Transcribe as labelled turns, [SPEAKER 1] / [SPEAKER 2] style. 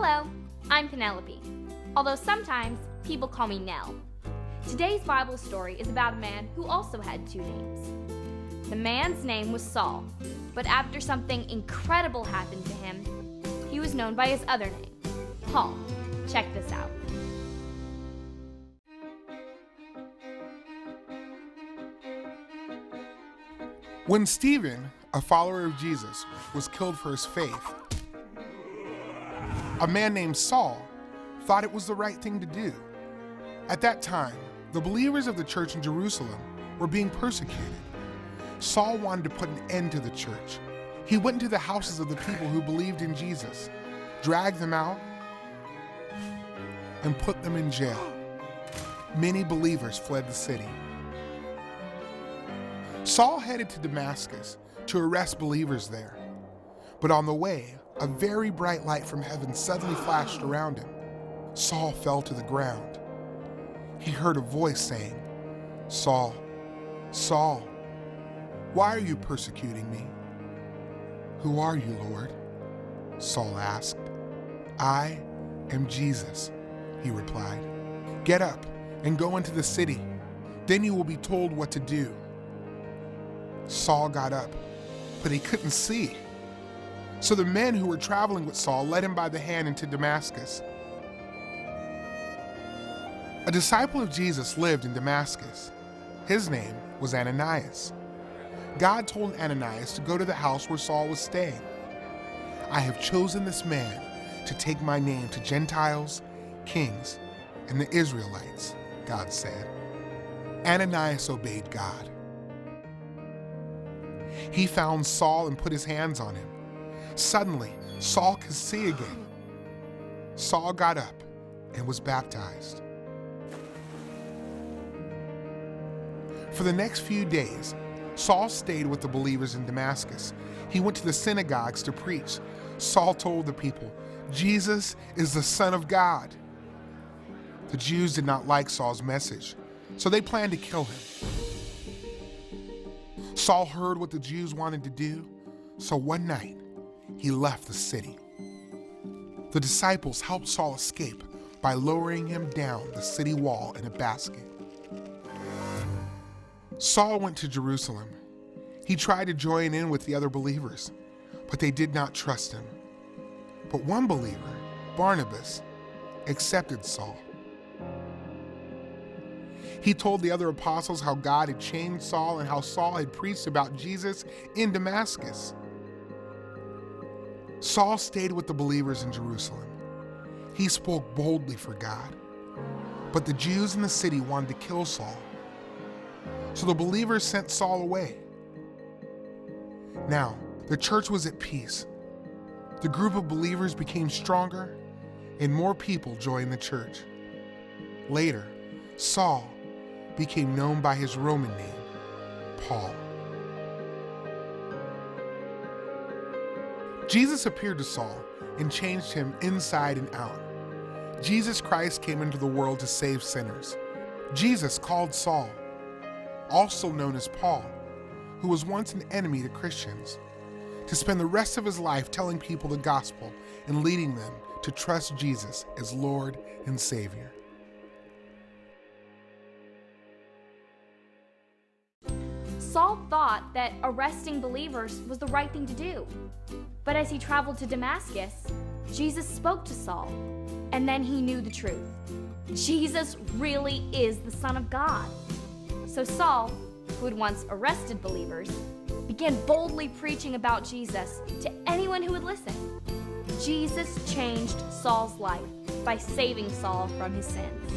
[SPEAKER 1] Hello, I'm Penelope, although sometimes people call me Nell. Today's Bible story is about a man who also had two names. The man's name was Saul, but after something incredible happened to him, he was known by his other name, Paul. Check this out.
[SPEAKER 2] When Stephen, a follower of Jesus, was killed for his faith, a man named Saul thought it was the right thing to do. At that time, the believers of the church in Jerusalem were being persecuted. Saul wanted to put an end to the church. He went into the houses of the people who believed in Jesus, dragged them out, and put them in jail. Many believers fled the city. Saul headed to Damascus to arrest believers there. But on the way, a very bright light from heaven suddenly flashed around him. Saul fell to the ground. He heard a voice saying, "Saul, Saul, why are you persecuting me?" "Who are you, Lord?" Saul asked. "I am Jesus," he replied. "Get up and go into the city. Then you will be told what to do." Saul got up, but he couldn't see. So the men who were traveling with Saul led him by the hand into Damascus. A disciple of Jesus lived in Damascus. His name was Ananias. God told Ananias to go to the house where Saul was staying. "I have chosen this man to take my name to Gentiles, kings, and the Israelites," God said. Ananias obeyed God. He found Saul and put his hands on him. Suddenly, Saul could see again. Saul got up and was baptized. For the next few days, Saul stayed with the believers in Damascus. He went to the synagogues to preach. Saul told the people, "Jesus is the Son of God." The Jews did not like Saul's message, so they planned to kill him. Saul heard what the Jews wanted to do, so one night he left the city. The disciples helped Saul escape by lowering him down the city wall in a basket. Saul went to Jerusalem. He tried to join in with the other believers, but they did not trust him. But one believer, Barnabas, accepted Saul. He told the other apostles how God had changed Saul and how Saul had preached about Jesus in Damascus. Saul stayed with the believers in Jerusalem. He spoke boldly for God. But the Jews in the city wanted to kill Saul. So the believers sent Saul away. Now, the church was at peace. The group of believers became stronger, and more people joined the church. Later, Saul became known by his Roman name, Paul. Jesus appeared to Saul and changed him inside and out. Jesus Christ came into the world to save sinners. Jesus called Saul, also known as Paul, who was once an enemy to Christians, to spend the rest of his life telling people the gospel and leading them to trust Jesus as Lord and Savior.
[SPEAKER 1] Saul thought that arresting believers was the right thing to do. But as he traveled to Damascus, Jesus spoke to Saul, and then he knew the truth. Jesus really is the Son of God. So Saul, who had once arrested believers, began boldly preaching about Jesus to anyone who would listen. Jesus changed Saul's life by saving Saul from his sins.